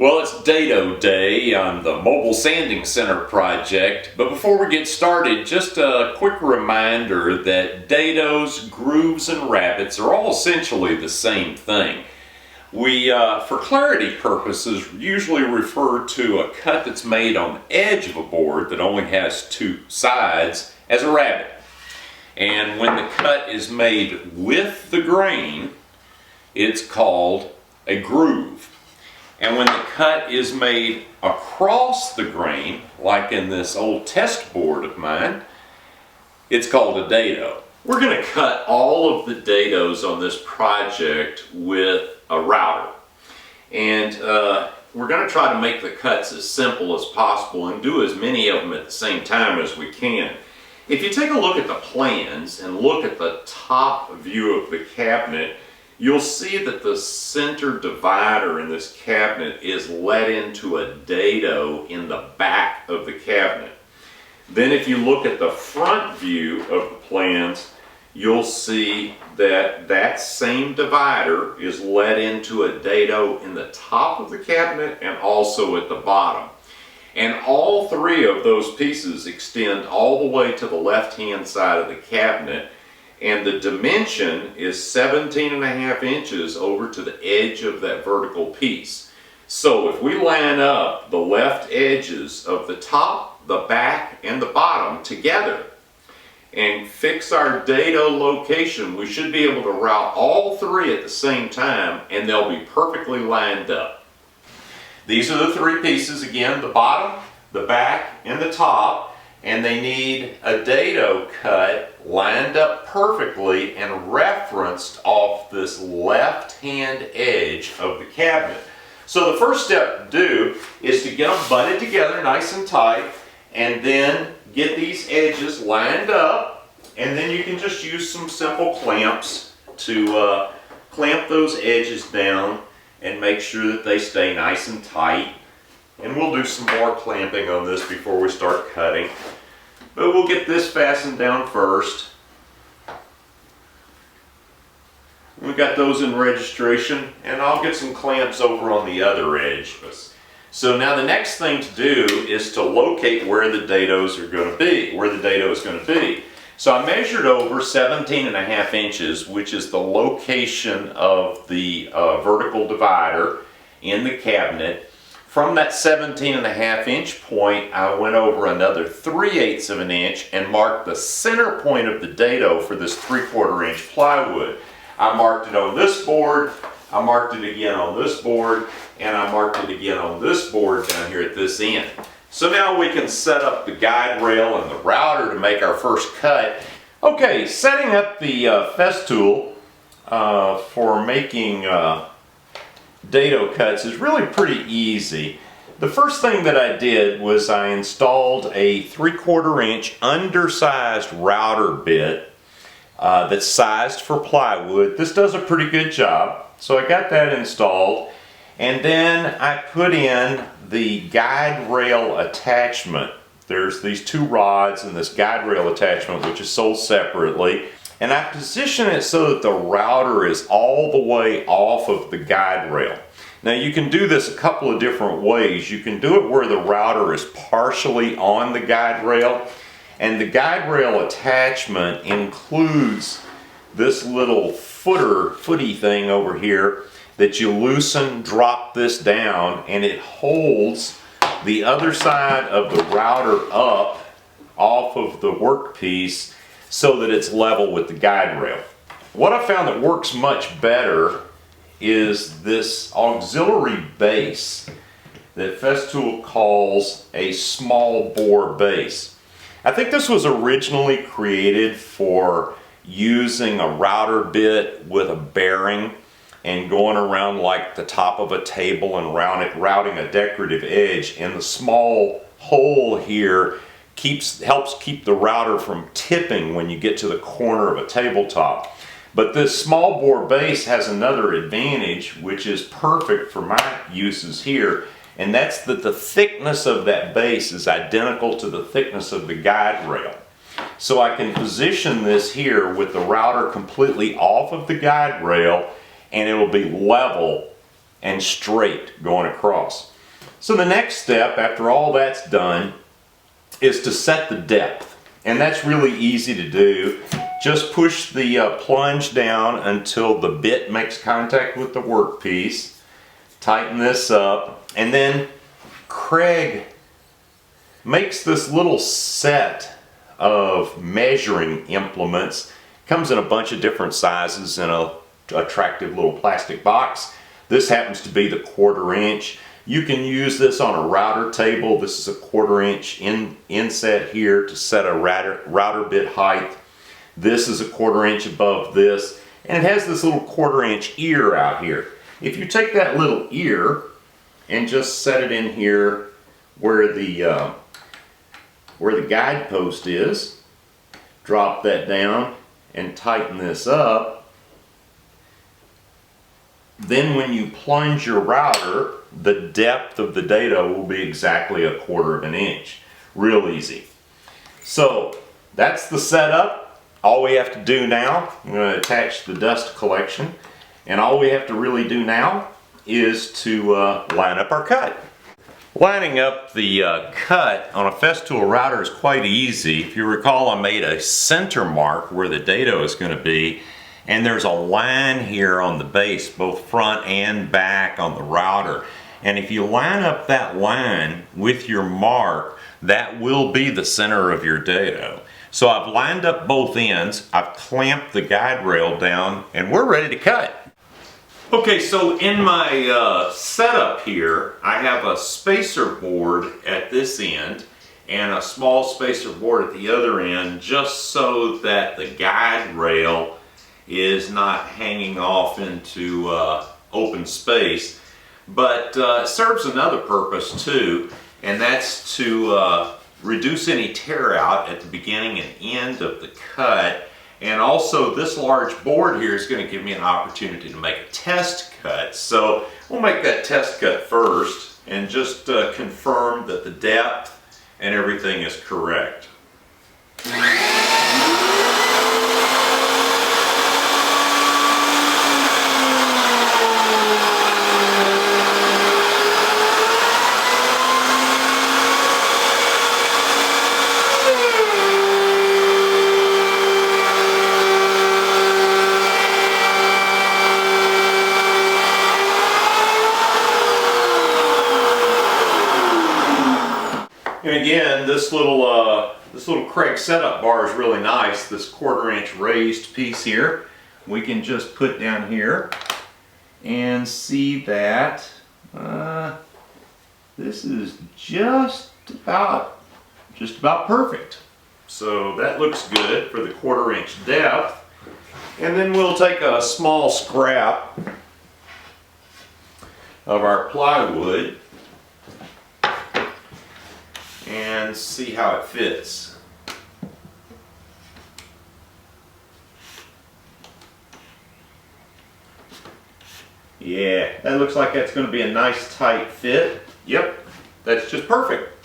Well, it's Dado Day on the Mobile Sanding Center project, but before we get started, just a quick reminder that dados, grooves, and rabbets are all essentially the same thing. We, for clarity purposes, usually refer to a cut that's made on the edge of a board that only has two sides as a rabbet. And when the cut is made with the grain, it's called a groove. And when the cut is made across the grain, like in this old test board of mine, it's called a dado. We're going to cut all of the dados on this project with a router. And we're going to try to make the cuts as simple as possible and do as many of them at the same time as we can. If you take a look at the plans and look at the top view of the cabinet, you'll see that the center divider in this cabinet is let into a dado in the back of the cabinet. Then if you look at the front view of the plans, you'll see that that same divider is let into a dado in the top of the cabinet and also at the bottom. And all three of those pieces extend all the way to the left-hand side of the cabinet, and the dimension is 17.5 inches over to the edge of that vertical piece. So if we line up the left edges of the top, the back, and the bottom together and fix our dado location, we should be able to route all three at the same time and they'll be perfectly lined up. These are the three pieces again, the bottom, the back, and the top, and they need a dado cut lined up perfectly and referenced off this left-hand edge of the cabinet. So the first step to do is to get them butted together nice and tight, and then get these edges lined up, and then you can just use some simple clamps to clamp those edges down and make sure that they stay nice and tight. And we'll do some more clamping on this before we start cutting. But we'll get this fastened down first. We got those in registration, and I'll get some clamps over on the other edge. So now the next thing to do is to locate where the dados are going to be, where the dado is going to be. So I measured over 17.5 inches, which is the location of the vertical divider in the cabinet. From that 17.5 inch point, I went over another 3/8 of an inch and marked the center point of the dado for this 3/4 inch plywood. I marked it on this board, I marked it again on this board, and I marked it again on this board down here at this end. So now we can set up the guide rail and the router to make our first cut. Okay, setting up the Festool for making dado cuts is really pretty easy. The first thing that I did was I installed a 3/4 inch undersized router bit that's sized for plywood. This does a pretty good job, so I got that installed. And then I put in the guide rail attachment. There's these two rods and this guide rail attachment, which is sold separately. And I position it so that the router is all the way off of the guide rail. Now you can do this a couple of different ways. You can do it where the router is partially on the guide rail. And the guide rail attachment includes this little footy thing over here that you loosen, drop this down, and it holds the other side of the router up off of the workpiece so that it's level with the guide rail. What I found that works much better is this auxiliary base that Festool calls a small bore base. I think this was originally created for using a router bit with a bearing and going around like the top of a table and routing a decorative edge, and the small hole here helps keep the router from tipping when you get to the corner of a tabletop. But this small bore base has another advantage, which is perfect for my uses here, and that's that the thickness of that base is identical to the thickness of the guide rail. So I can position this here with the router completely off of the guide rail, and it'll be level and straight going across. So the next step, after all that's done, is to set the depth. And that's really easy to do. Just push the plunge down until the bit makes contact with the workpiece. Tighten this up. And then Craig makes this little set of measuring implements. Comes in a bunch of different sizes in a attractive little plastic box. This happens to be the 1/4 inch. You can use this on a router table. This is a 1/4 inch inset here to set a router bit height. This is a 1/4 inch above this, and it has this little 1/4 inch ear out here. If you take that little ear and just set it in here where the guidepost is, drop that down and tighten this up. Then when you plunge your router, the depth of the dado will be exactly a 1/4 inch. Real easy. So that's the setup. All we have to do now, I'm going to attach the dust collection, and all we have to really do now is to line up our cut. Lining up the cut on a Festool router is quite easy. If you recall, I made a center mark where the dado is going to be, and there's a line here on the base, both front and back on the router. And if you line up that line with your mark, that will be the center of your dado. So I've lined up both ends, I've clamped the guide rail down, and we're ready to cut. Okay, so in my setup here, I have a spacer board at this end and a small spacer board at the other end, just so that the guide rail is not hanging off into open space. But it serves another purpose too, and that's to reduce any tear out at the beginning and end of the cut. And also this large board here is going to give me an opportunity to make a test cut. So we'll make that test cut first and just confirm that the depth and everything is correct. And again, this little Craig setup bar is really nice. This 1/4 inch raised piece here, we can just put down here and see that this is just about perfect. So that looks good for the 1/4 inch depth. And then we'll take a small scrap of our plywood and see how it fits. Yeah, that looks like that's going to be a nice tight fit. Yep, that's just perfect.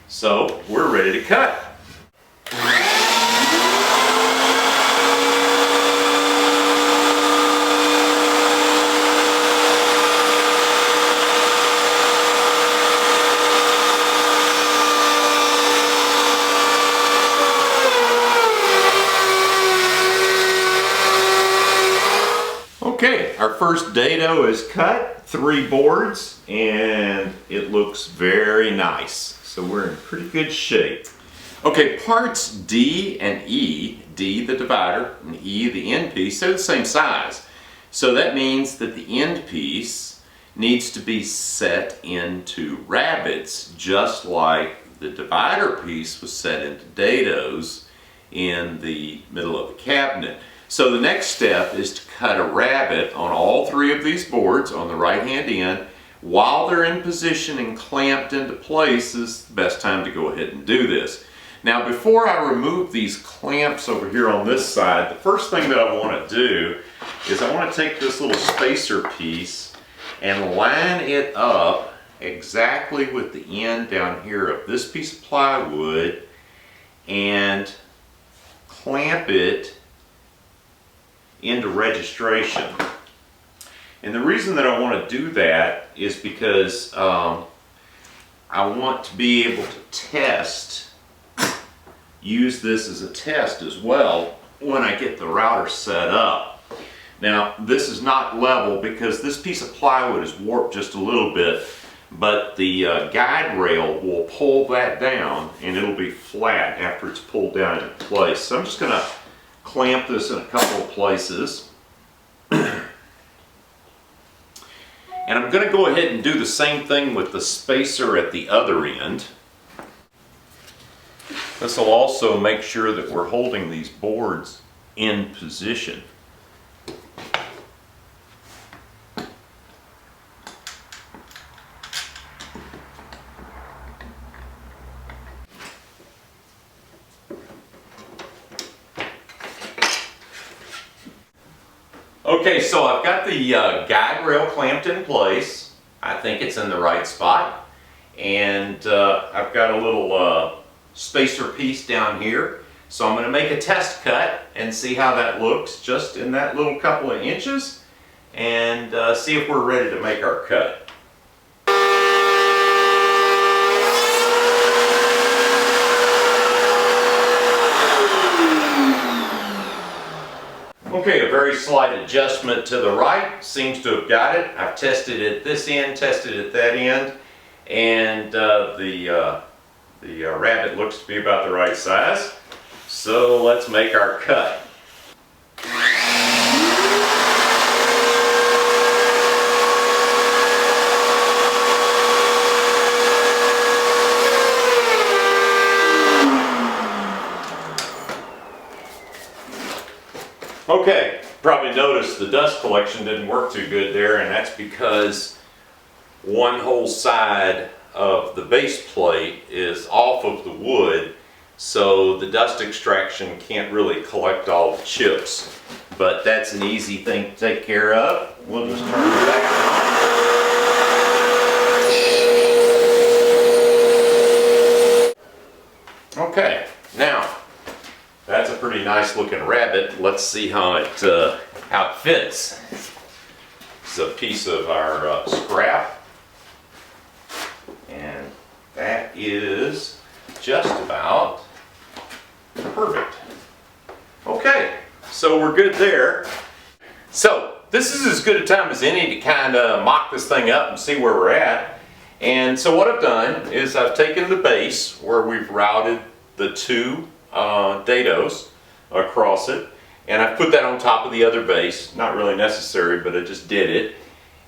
So we're ready to cut. Okay, our first dado is cut, 3 boards, and it looks very nice. So we're in pretty good shape. Okay, parts D and E, D the divider and E the end piece, they're the same size. So that means that the end piece needs to be set into rabbets, just like the divider piece was set into dados in the middle of the cabinet. So the next step is to cut a rabbet on all 3 of these boards on the right hand end. While they're in position and clamped into place is the best time to go ahead and do this. Now before I remove these clamps over here on this side, the first thing that I want to do is I want to take this little spacer piece and line it up exactly with the end down here of this piece of plywood and clamp it into registration. And the reason that I want to do that is because I want to be able to test, use this as a test as well when I get the router set up. Now, this is not level because this piece of plywood is warped just a little bit, but the guide rail will pull that down and it'll be flat after it's pulled down in place. So I'm just going to clamp this in a couple of places. And I'm going to go ahead and do the same thing with the spacer at the other end. This will also make sure that we're holding these boards in position. Okay, so I've got the guide rail clamped in place. I think it's in the right spot. And I've got a little spacer piece down here. So I'm going to make a test cut and see how that looks just in that little couple of inches and see if we're ready to make our cut. Okay, a very slight adjustment to the right seems to have got it. I've tested at this end, tested at that end, and the rabbet looks to be about the right size. So let's make our cut. Okay, probably noticed the dust collection didn't work too good there, and that's because one whole side of the base plate is off of the wood, so the dust extraction can't really collect all the chips. But that's an easy thing to take care of. We'll just turn it back on. Okay, now that's a pretty nice looking rabbet. Let's see how it fits. It's a piece of our scrap, and that is just about perfect. Okay, so we're good there. So this is as good a time as any to kind of mock this thing up and see where we're at. And so what I've done is I've taken the base where we've routed the two Dados across it, and I put that on top of the other base. Not really necessary, but I just did it.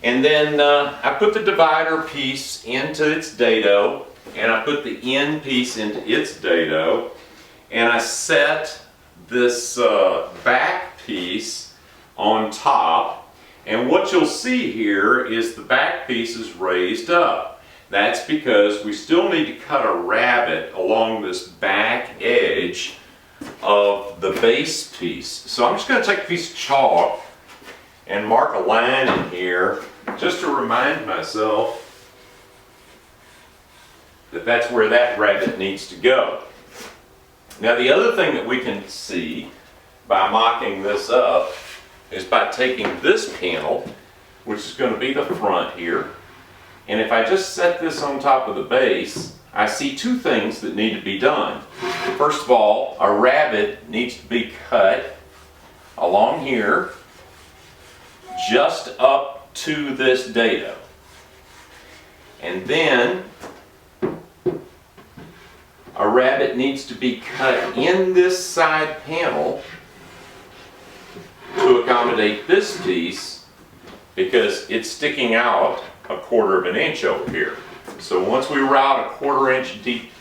And then I put the divider piece into its dado, and I put the end piece into its dado, and I set this back piece on top. And what you'll see here is the back piece is raised up. That's because we still need to cut a rabbet along this back edge of the base piece. So I'm just going to take a piece of chalk and mark a line in here just to remind myself that that's where that rabbet needs to go. Now the other thing that we can see by mocking this up is by taking this panel, which is going to be the front here, and if I just set this on top of the base, I see two things that need to be done. First of all, a rabbet needs to be cut along here, just up to this dado. And then a rabbet needs to be cut in this side panel to accommodate this piece because it's sticking out a 1/4 inch over here. So once we route a 1/4 inch deep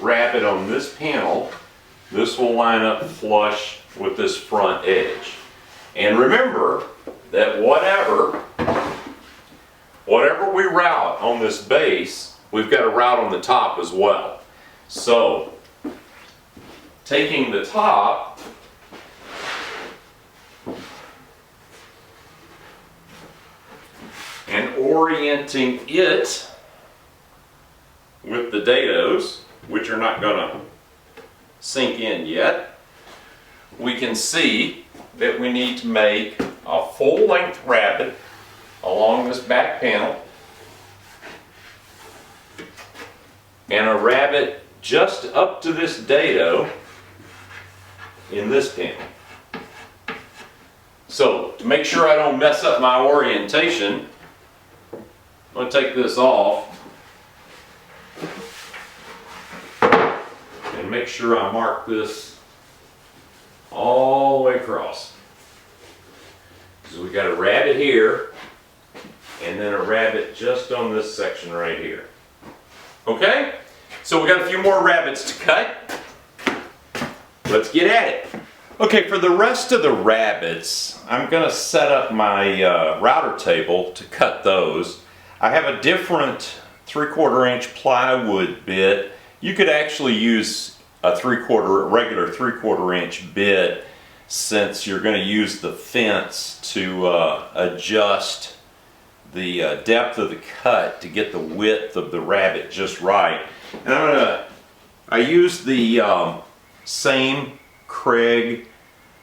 rabbet on this panel, this will line up flush with this front edge. And remember that whatever we route on this base, we've got to route on the top as well. So taking the top and orienting it with the dados, which are not going to sink in yet, we can see that we need to make a full length rabbet along this back panel. and a rabbet just up to this dado in this panel. So to make sure I don't mess up my orientation, I'm going to take this off and make sure I mark this all the way across. So we got a rabbet here and then a rabbet just on this section right here. Okay? So we got a few more rabbets to cut. Let's get at it. Okay, for the rest of the rabbets, I'm going to set up my router table to cut those. I have a different 3/4 inch plywood bit. You could actually use a regular 3/4 inch bit, since you're going to use the fence to adjust the depth of the cut to get the width of the rabbet just right. And I use the same Craig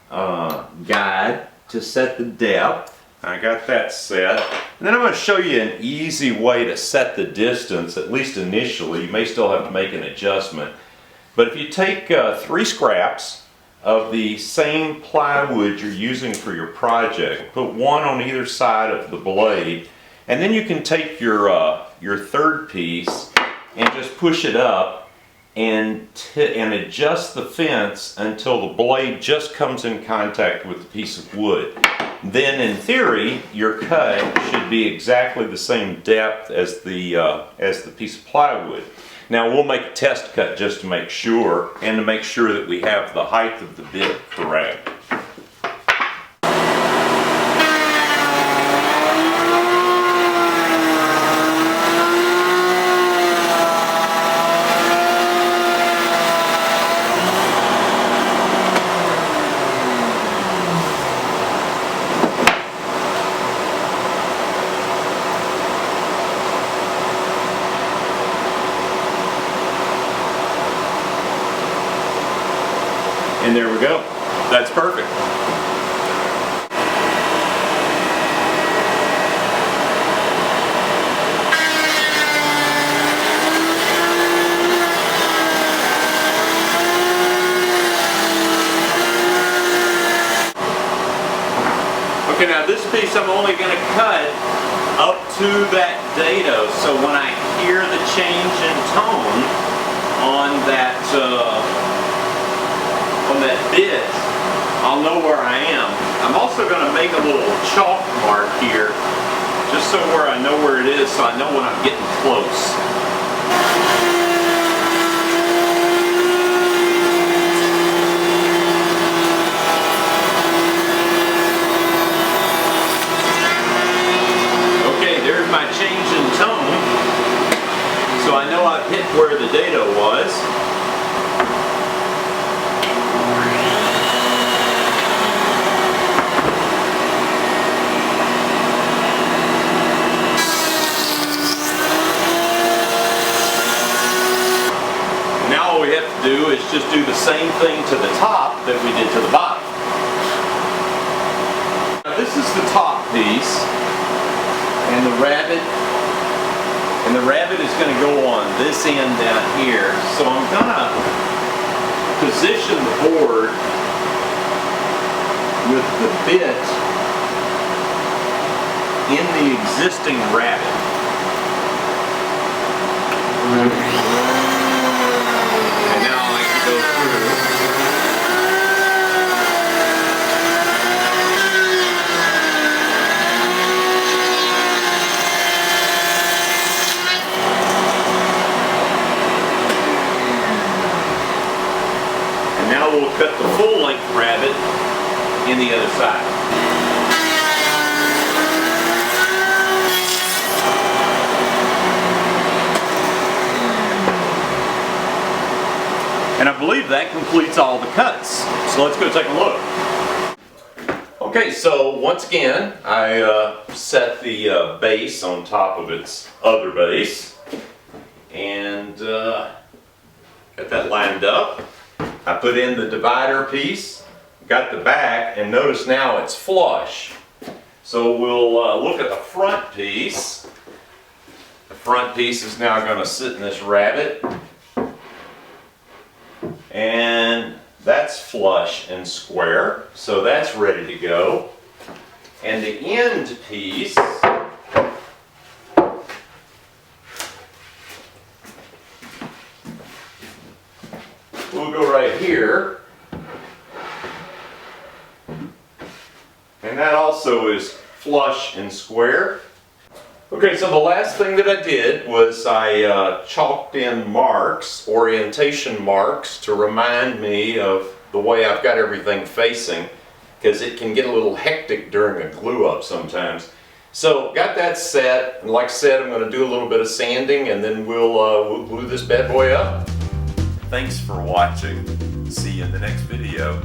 guide to set the depth. I got that set. And then I'm going to show you an easy way to set the distance, at least initially. You may still have to make an adjustment. But if you take 3 scraps of the same plywood you're using for your project, put one on either side of the blade, and then you can take your third piece and just push it up and adjust the fence until the blade just comes in contact with the piece of wood. Then in theory your cut should be exactly the same depth as the piece of plywood. Now we'll make a test cut just to make sure, and to make sure that we have the height of the bit correct. And there we go. That's perfect. Okay, now this piece I'm only going to cut up to that dado, so when I hear the change in tone on that bit, I'll know where I am. I'm also going to make a little chalk mark here, just so where I know where it is, so I know when I'm getting close. Okay, there's my change in tone, so I know I've hit where the dado was. Do is just do the same thing to the top that we did to the bottom. Now this is the top piece, and the rabbet is going to go on this end down here. So I'm going to position the board with the bit in the existing rabbet. We'll cut the full-length rabbet in the other side. And I believe that completes all the cuts. So let's go take a look. Okay, so once again, I set the base on top of its other base, and got that lined up. I put in the divider piece, got the back, and notice now it's flush. So we'll look at the front piece. The Front piece is now going to sit in this rabbet. And that's flush and square, so that's ready to go. And the end piece will go right here. And that also is flush and square. Okay, so the last thing that I did was I chalked in marks, orientation marks, to remind me of the way I've got everything facing, because it can get a little hectic during a glue up sometimes. So got that set, and like I said, I'm going to do a little bit of sanding and then we'll glue this bad boy up. Thanks for watching. See you in the next video.